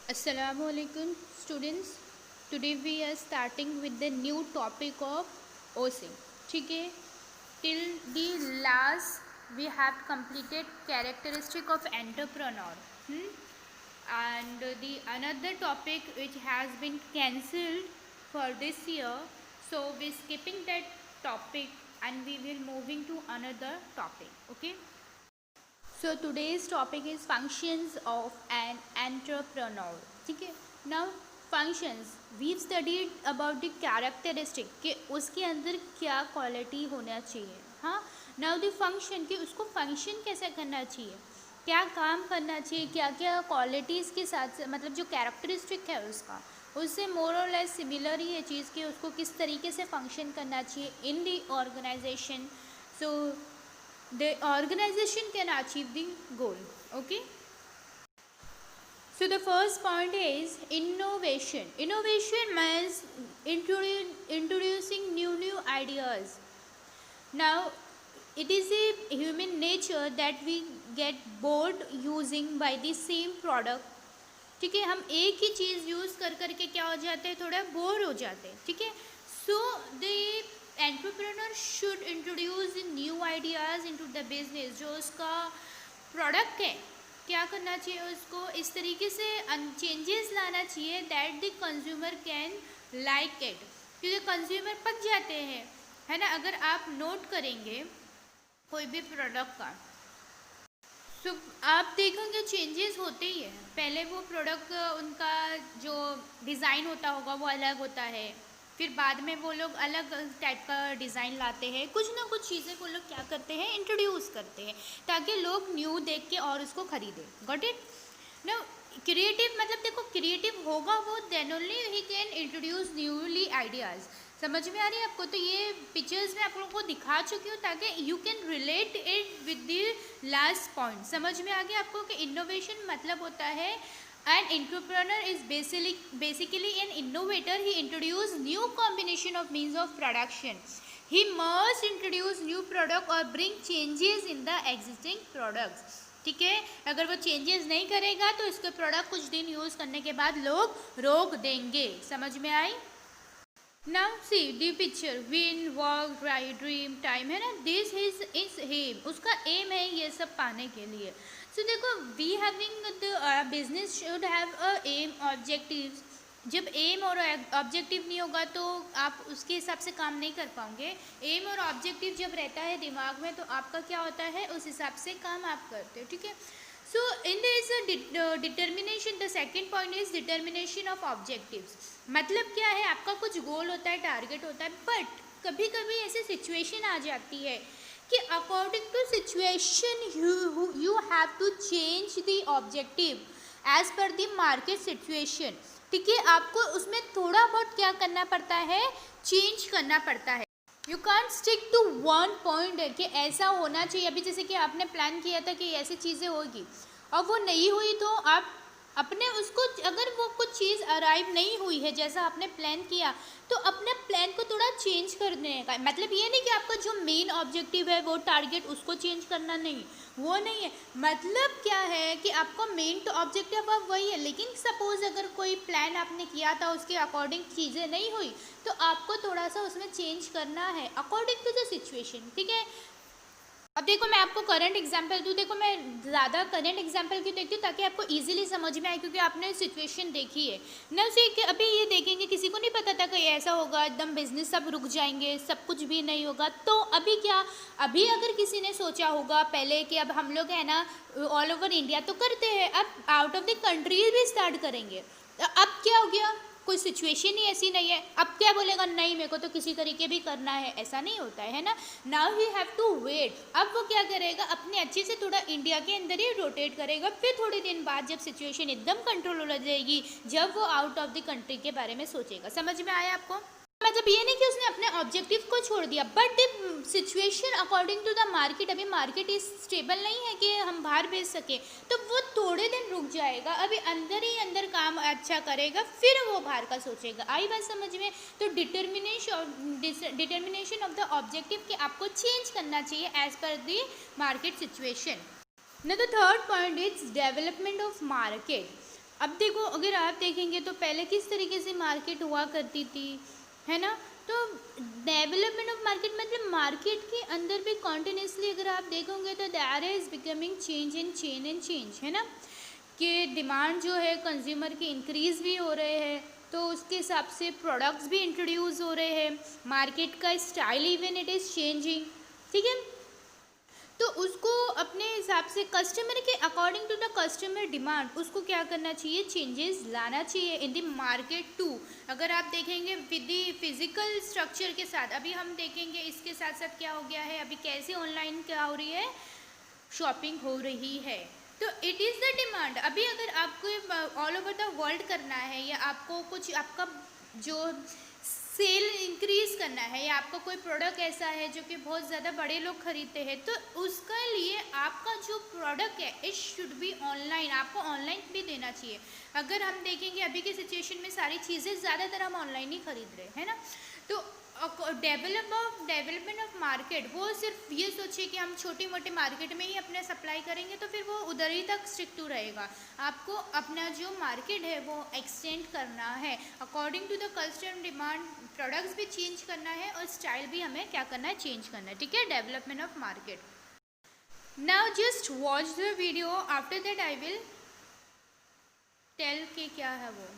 Assalamualaikum students. Today we are starting with the new topic of OC. ठीक है, till the last we have completed characteristic of entrepreneur. And the another topic which has been cancelled for this year, so we skipping that topic and we will moving to another topic. Okay. So today's topic is functions of an entrepreneur. ठीक है. Now functions we've studied about the characteristic कि उसके अंदर क्या quality होना चाहिए. हाँ. Now the function कि उसको फंक्शन कैसे करना चाहिए, क्या काम करना चाहिए, क्या क्या क्वालिटीज़ के साथ मतलब जो कैरेक्टरिस्टिक है उसका, उससे मोर और लेस सिमिलर ही है चीज़ कि उसको किस तरीके से फंक्शन करना चाहिए in the organization. So the organization can achieve the goal. Okay. So the first point is innovation. Innovation means introducing new ideas. Now it is a human nature that we get bored using by the same product. ठीक है, हम एक ही चीज़ use कर करके क्या हो जाते हैं, थोड़ा बोर हो जाते हैं. ठीक है. So the entrepreneur should introduce new ideas into the business. जो उसका प्रोडक्ट है क्या करना चाहिए, उसको इस तरीके से चेंजेस लाना चाहिए that the consumer can like it. क्योंकि कंज्यूमर पक जाते हैं, है ना. अगर आप नोट करेंगे कोई भी प्रोडक्ट का तो आप देखेंगे चेंजेस होते ही है. पहले वो प्रोडक्ट उनका जो डिज़ाइन होता होगा वो अलग होता है, फिर बाद में वो लोग अलग टाइप का डिज़ाइन लाते हैं. कुछ ना कुछ चीज़ें वो लोग क्या करते हैं, इंट्रोड्यूस करते हैं ताकि लोग न्यू देख के और उसको खरीदें. Got it. नो क्रिएटिव मतलब देखो क्रिएटिव होगा वो then only he can introduce newly ideas. समझ में आ रही है आपको. तो ये पिक्चर्स में आप लोगों को दिखा चुकी हूँ ताकि you can relate it with the last point. समझ में आ गया आपको कि इनोवेशन मतलब होता है an entrepreneur is basically an innovator. He introduce new combination of means of production. He must introduce new product or bring changes in the existing products. ठीक है. अगर वो चेंजेस नहीं करेगा तो इसके प्रोडक्ट कुछ दिन यूज़ करने के बाद लोग रोक देंगे. समझ में आई. Now see the picture, win, work, try, dream, time, है ना. This is aim. उसका एम है ये सब पाने के लिए. So देखो we having the business should have a aim, objectives. जब एम और ऑब्जेक्टिव नहीं होगा तो आप उसके हिसाब से काम नहीं कर पाओगे. एम और ऑब्जेक्टिव जब रहता है दिमाग में तो आपका क्या होता है, उस हिसाब से काम आप करते हो. ठीक है. So in this determination the second point is determination of objectives. मतलब क्या है, आपका कुछ गोल होता है, टारगेट होता है, बट कभी कभी ऐसी सिचुएशन आ जाती है कि according to situation you have to change the objective as per the market situation. ठीक है. आपको उसमें थोड़ा बहुत क्या करना पड़ता है, चेंज करना पड़ता है. You can't stick to one point कि ऐसा होना चाहिए. अभी जैसे कि आपने प्लान किया था कि ऐसी चीज़ें होगी और वो नहीं हुई तो आप अपने उसको अगर वो कुछ चीज़ अराइव नहीं हुई है जैसा आपने प्लान किया तो अपने प्लान को थोड़ा चेंज कर देने का. मतलब ये नहीं कि आपका जो मेन ऑब्जेक्टिव है वो टारगेट उसको चेंज करना, नहीं, वो नहीं है. मतलब क्या है कि आपका मेन तो ऑब्जेक्टिव अब वही है, लेकिन सपोज अगर कोई प्लान आपने किया था उसके अकॉर्डिंग चीज़ें नहीं हुई तो आपको थोड़ा सा उसमें चेंज करना है अकॉर्डिंग टू द सिचुएशन. ठीक है. अब देखो मैं आपको करंट एग्जांपल दूँ. देखो मैं ज़्यादा करंट एग्जांपल क्यों देखती हूँ, ताकि आपको इजीली समझ में आए, क्योंकि आपने सिचुएशन देखी है ना. उसे कि अभी ये देखेंगे किसी को नहीं पता था कि ऐसा होगा, एकदम बिजनेस सब रुक जाएंगे, सब कुछ भी नहीं होगा. तो अभी क्या, अभी अगर किसी ने सोचा होगा पहले कि अब हम लोग है ना ऑल ओवर इंडिया तो करते हैं, अब आउट ऑफ द कंट्री भी स्टार्ट करेंगे. अब क्या हो गया, कोई सिचुएशन ही ऐसी नहीं है. अब क्या बोलेगा, नहीं मेरे को तो किसी तरीके भी करना है, ऐसा नहीं होता है ना. Now he have to wait. अब वो क्या करेगा, अपने अच्छे से थोड़ा इंडिया के अंदर ही रोटेट करेगा. फिर थोड़ी दिन बाद जब सिचुएशन एकदम कंट्रोल हो जाएगी, जब वो आउट ऑफ द कंट्री के बारे में सोचेगा. समझ में आया आपको. मतलब ये नहीं कि उसने अपने ऑब्जेक्टिव को छोड़ दिया, but the situation according to the market, अभी मार्केट इस स्टेबल नहीं है कि हम बाहर भेज सके, तो वो थोड़े दिन रुक जाएगा, अभी अंदर ही अंदर काम अच्छा करेगा, फिर वो बाहर का सोचेगा. आई बात समझ में. तो डिटर्मिनेशन ऑफ द ऑब्जेक्टिव कि आपको चेंज करना चाहिए as per the market situation. Now the third point is development of market. अब देखो, अगर आप देखेंगे तो पहले किस तरीके से मार्केट हुआ करती थी, है ना। तो डेवलपमेंट ऑफ मार्केट मतलब मार्केट के अंदर भी कॉन्टिन्यूसली अगर आप देखोगे तो there is becoming change and change, है ना, कि डिमांड जो है कंज्यूमर की इंक्रीज़ भी हो रहे हैं, तो उसके हिसाब से प्रोडक्ट्स भी इंट्रोड्यूस हो रहे हैं, मार्केट का style even it is changing, ठीक है। तो उसको अपने हिसाब से कस्टमर के according to the customer demand उसको क्या करना चाहिए, चेंजेस लाना चाहिए इन द मार्केट टू। अगर आप देखेंगे विद द फिजिकल स्ट्रक्चर के साथ, अभी हम देखेंगे इसके साथ साथ क्या हो गया है, अभी कैसे ऑनलाइन क्या हो रही है, शॉपिंग हो रही है। तो इट इज़ द डिमांड। अभी अगर आपको ऑल ओवर द वर्ल्ड करना है, या आपको कुछ आपका जो सेल इंक्रीज करना है, या आपका कोई प्रोडक्ट ऐसा है जो कि बहुत ज़्यादा बड़े लोग खरीदते हैं, तो उसके लिए आपका जो प्रोडक्ट है इट शुड बी ऑनलाइन, आपको ऑनलाइन भी देना चाहिए। अगर हम देखेंगे अभी के सिचुएशन में सारी चीज़ें ज़्यादातर हम ऑनलाइन ही खरीद रहे हैं ना। तो डेवलपमेंट ऑफ मार्केट वो सिर्फ ये सोचे कि हम छोटी मोटी मार्केट में ही अपने सप्लाई करेंगे तो फिर वो उधर ही तक स्टिक टू रहेगा। आपको अपना जो मार्केट है वो एक्सटेंड करना है according to the customer demand, products भी चेंज करना है और स्टाइल भी हमें क्या करना है, चेंज करना है, ठीक है। Development of market. Now just watch the video, after that I will tell के क्या है वो।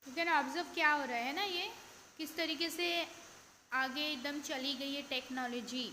यू कैन ऑब्जर्व क्या हो रहा है ना, ये किस तरीके से आगे एकदम चली गई है technology.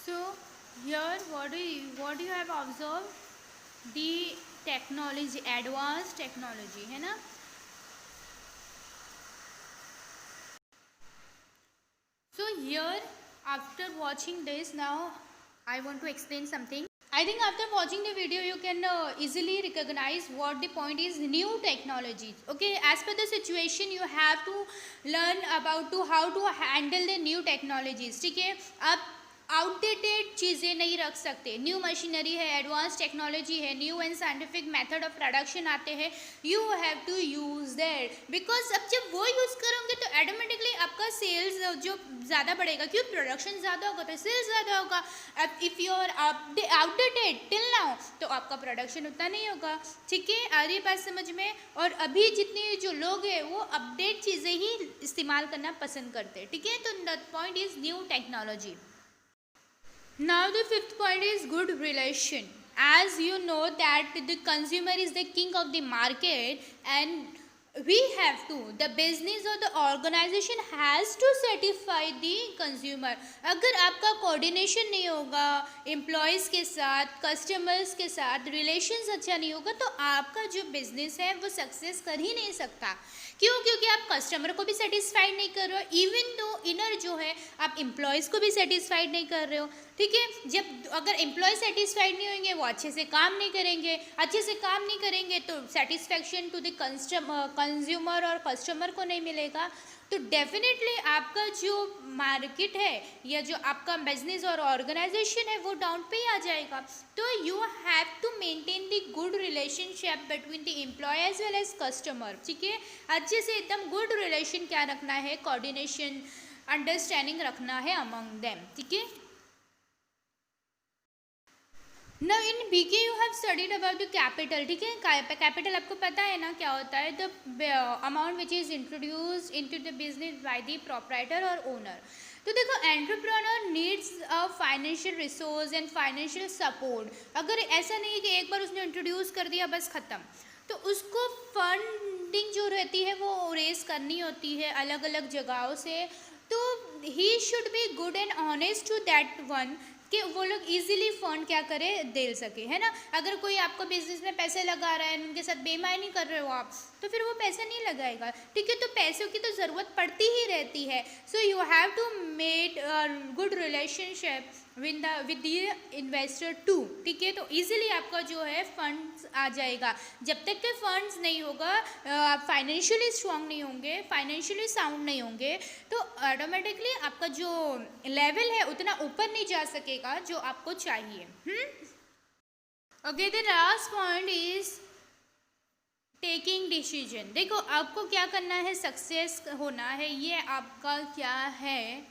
So here what do you have observed, the technology, advanced technology, है ना। So here after watching this, now I want to explain something. I think after watching the video you can easily recognize what the point is, new technologies, okay। As per the situation you have to learn about to how to handle the new technologies, ठीक है। आप outdated चीज़ें नहीं रख सकते, new machinery है, advance technology है, new and scientific method of production आते हैं, you have to use that, because अब जब वो यूज़ करोगे तो ऑटोमेटिकली आपका सेल्स जो ज़्यादा बढ़ेगा, क्योंकि प्रोडक्शन ज़्यादा होगा तो सेल्स ज़्यादा होगा। अब if you are outdated till now तो आपका प्रोडक्शन उतना नहीं होगा, ठीक है। आ रही बात समझ में। और अभी जितने जो लोग हैं वो अपडेट चीज़ें ही इस्तेमाल करना पसंद करते हैं, ठीक है। तो the point is new technology. Now the fifth point is good relation. As you know that the consumer is the king of the market, and we have to, the business or the organization has to satisfy the consumer. अगर आपका coordination नहीं होगा employees के साथ, customers के साथ relations अच्छा नहीं होगा तो आपका जो बिजनेस है वो सक्सेस कर ही नहीं सकता। क्यों? क्योंकि आप कस्टमर को भी सेटिस्फाइड नहीं कर रहे हो, इवन दो इनर जो है आप एम्प्लॉयज़ को भी सेटिस्फाइड नहीं कर रहे हो, ठीक है। जब अगर एम्प्लॉय सेटिस्फाइड नहीं होंगे वो अच्छे से काम नहीं करेंगे, अच्छे से काम नहीं करेंगे तो सेटिस्फैक्शन टू द कंज्यूमर और कस्टमर को नहीं मिलेगा। तो डेफिनेटली आपका जो मार्केट है या जो आपका बिजनेस और ऑर्गेनाइजेशन है वो डाउन पे ही आ जाएगा। तो you have to maintain the good relationship between the employ as well as customer, ठीक है। अच्छे से एकदम गुड रिलेशन क्या रखना है, कोऑर्डिनेशन अंडरस्टैंडिंग रखना है अमंग देम, ठीक है। ना in BK you have studied about the capital, ठीक है। कैपिटल आपको पता है ना क्या होता है, the amount which is introduced into the business by the proprietor और ओनर। तो देखो entrepreneur needs a financial resource and financial support. अगर ऐसा नहीं है कि एक बार उसने इंट्रोड्यूस कर दिया बस ख़त्म, तो उसको फंड फंडिंग जो रहती है वो रेस करनी होती है अलग अलग जगहों से, तो he should be good and honest to that one कि वो लोग इजीली फंड क्या करें दे सके, है ना। अगर कोई आपको बिजनेस में पैसे लगा रहा है, उनके साथ बेईमानी कर रहे हो आप, तो फिर वो पैसे नहीं लगाएगा, ठीक है। तो पैसों की तो ज़रूरत पड़ती ही रहती है। So you have to made good relationship with the investor too, ठीक है। तो इजीली आपका जो है फंड्स आ जाएगा। जब तक के फंड्स नहीं होगा, आप फाइनेंशियली स्ट्रांग नहीं होंगे, फाइनेंशियली साउंड नहीं होंगे, तो ऑटोमेटिकली आपका जो लेवल है उतना ऊपर नहीं जा सकेगा जो आपको चाहिए। Okay, the last point is taking decision. देखो आपको क्या करना है, सक्सेस होना है, ये आपका क्या है,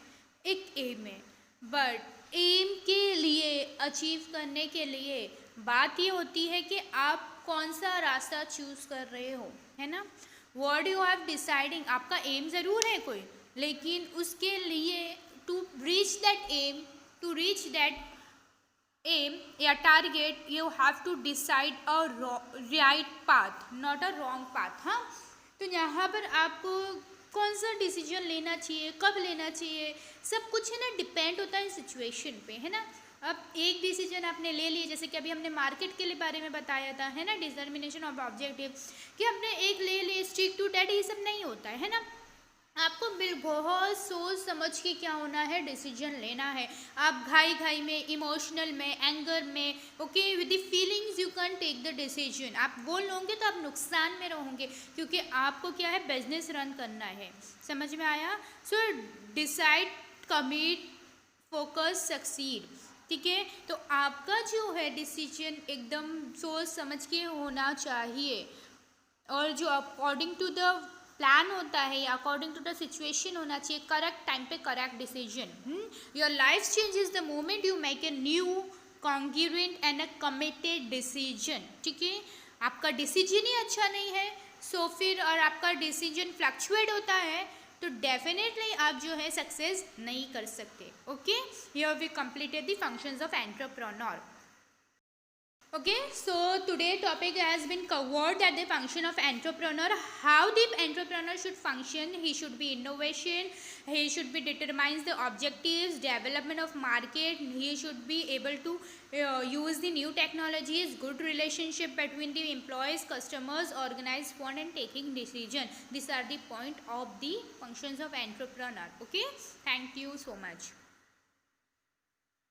एक एम है। बट एम के लिए, अचीव करने के लिए बात ये होती है कि आप कौन सा रास्ता चूज़ कर रहे हो, है ना। व्हाट यू हैव डिसाइडिंग, आपका एम ज़रूर है कोई, लेकिन उसके लिए to reach that aim, to reach that aim या target, you have to decide a right path, not a wrong path. हाँ, तो यहाँ पर आपको कौन सा डिसीजन लेना चाहिए, कब लेना चाहिए, सब कुछ है ना डिपेंड होता है सिचुएशन पे, है ना। अब एक डिसीजन आपने ले लिया, जैसे कि अभी हमने मार्केट के लिए बारे में बताया था, है ना, डिटर्मिनेशन ऑफ ऑब्जेक्टिव, कि हमने एक ले लिए, स्टिक टू दैट, ये सब नहीं होता है ना। आपको बहुत सोच समझ के क्या होना है, डिसीजन लेना है। आप घाई घाई में, इमोशनल में, एंगर में, okay, with the feelings you can take the decision. आप वो लोगे तो आप नुकसान में रहोगे, क्योंकि आपको क्या है, बिजनेस रन करना है। समझ में आया। So decide, commit, focus, succeed, ठीक है। तो आपका जो है डिसीजन एकदम सोच समझ के होना चाहिए, और जो अकॉर्डिंग टू द प्लान होता है या अकॉर्डिंग टू द सिचुएशन होना चाहिए, करेक्ट टाइम पे correct decision. Your life changes the moment you make a new, congruent and a committed decision, ठीक है। आपका डिसीजन ही अच्छा नहीं है, सो फिर और आपका डिसीजन फ्लक्चुएट होता है, तो डेफिनेटली आप जो है सक्सेस नहीं कर सकते। Okay, here we completed the functions of entrepreneur. Okay, so today topic has been covered that the function of entrepreneur, how the entrepreneur should function. He should be innovation, he should be determines the objectives, development of market, he should be able to use the new technologies, good relationship between the employees, customers, organized fund and taking decision. These are the point of the functions of entrepreneur. Okay, thank you so much.